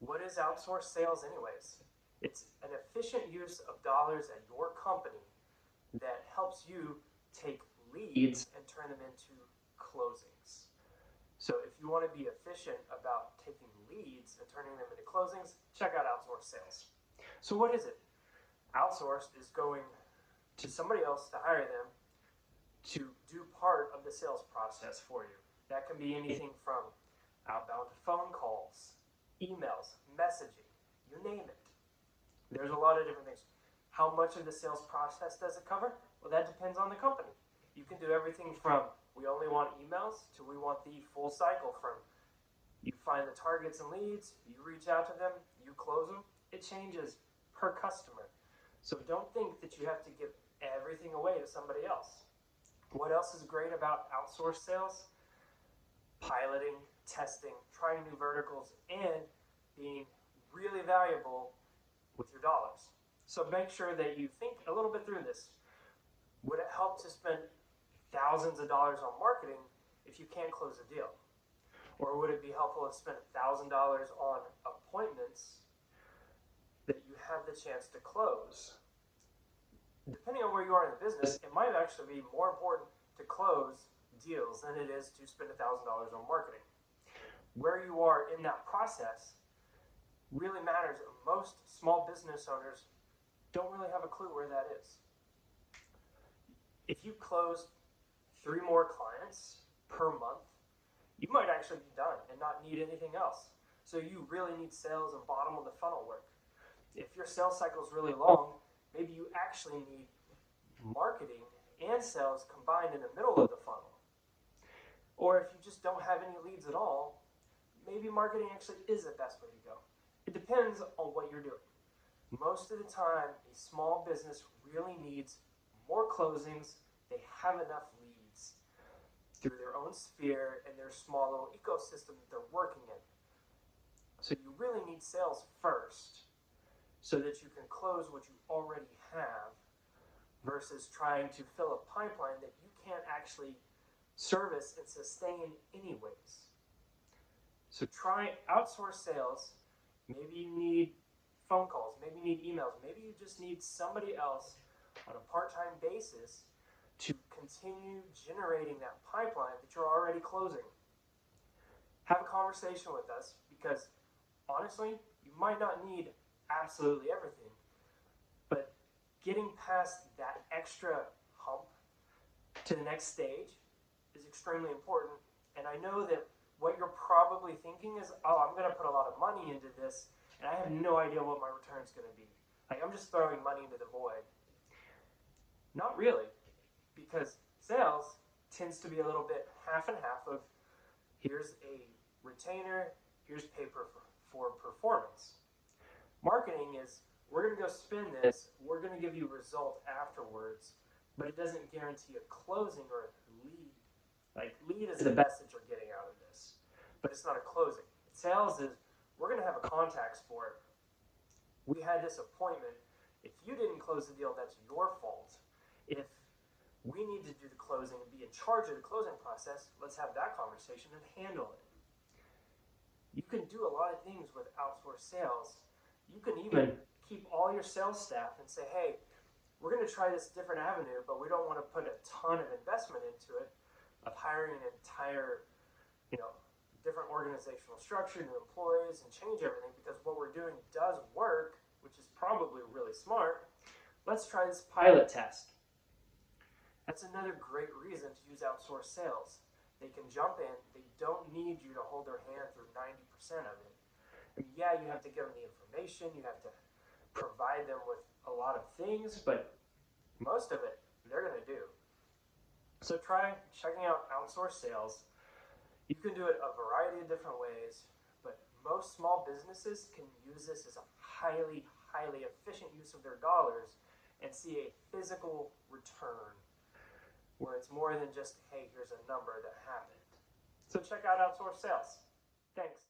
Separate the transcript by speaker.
Speaker 1: What is outsourced sales anyways? It's an efficient use of dollars at your company that helps you take leads and turn them into closings. So if you want to be efficient about taking leads and turning them into closings, check out outsourced sales. So what is it? Outsourced is going to somebody else to hire them to do part of the sales process for you. That can be anything from outbound phone calls, emails, messaging, you name it. There's a lot of different things. How much of the sales process does it cover? Well, that depends on the company. You can do everything from we only want emails to we want the full cycle from you find the targets and leads, you reach out to them, you close them. It changes per customer. So don't think that you have to give everything away to somebody else. What else is great about outsourced sales? Piloting, testing, trying new verticals, and being really valuable with your dollars. So make sure that you think a little bit through this. Would it help to spend thousands of dollars on marketing if you can't close a deal? Or would it be helpful to spend $1,000 on appointments that you have the chance to close? Depending on where you are in the business, it might actually be more important to close deals than it is to spend $1,000 on marketing. Where you are in that process really matters. Most small business owners don't really have a clue where that is. If you close 3 more clients per month, you might actually be done and not need anything else. So you really need sales and bottom of the funnel work. If your sales cycle is really long, maybe you actually need marketing and sales combined in the middle of the funnel. Or if you just don't have any leads at all, maybe marketing actually is the best way to go. It depends on what you're doing. Most of the time, a small business really needs more closings. They have enough leads through their own sphere and their small little ecosystem that they're working in. So you really need sales first so that you can close what you already have versus trying to fill a pipeline that you can't actually service and sustain anyways. So try outsource sales. Maybe you need phone calls, maybe you need emails, maybe you just need somebody else on a part-time basis to continue generating that pipeline that you're already closing. Have a conversation with us because honestly, you might not need absolutely everything, but getting past that extra hump to the next stage is extremely important. And I know that what you're probably thinking is, oh, I'm going to put a lot of money into this and I have no idea what my return is going to be. Like, I'm just throwing money into the void. Not really, because sales tends to be a little bit half and half of here's a retainer, here's paper for performance. Marketing is we're going to go spend this, we're going to give you a result afterwards, but it doesn't guarantee a closing or a lead. Like, lead is the best that you're getting out of this, but it's not a closing. Sales is we're going to have a contacts for it. We had this appointment. If you didn't close the deal, that's your fault. If we need to do the closing and be in charge of the closing process, let's have that conversation and handle it. You can do a lot of things with outsourced sales. You can even keep all your sales staff and say, hey, we're going to try this different avenue, but we don't want to put a ton of investment into it, of hiring an entire, different organizational structure, new employees, and change everything because what we're doing does work, which is probably really smart. Let's try this pilot test. That's another great reason to use outsourced sales. They can jump in. They don't need you to hold their hand through 90% of it. I mean, yeah, you have to give them the information. You have to provide them with a lot of things, but most of it they're going to do. So try checking out outsourced sales. You can do it a variety of different ways, but most small businesses can use this as a highly, highly efficient use of their dollars and see a physical return where it's more than just, hey, here's a number that happened. So check out outsourced sales. Thanks.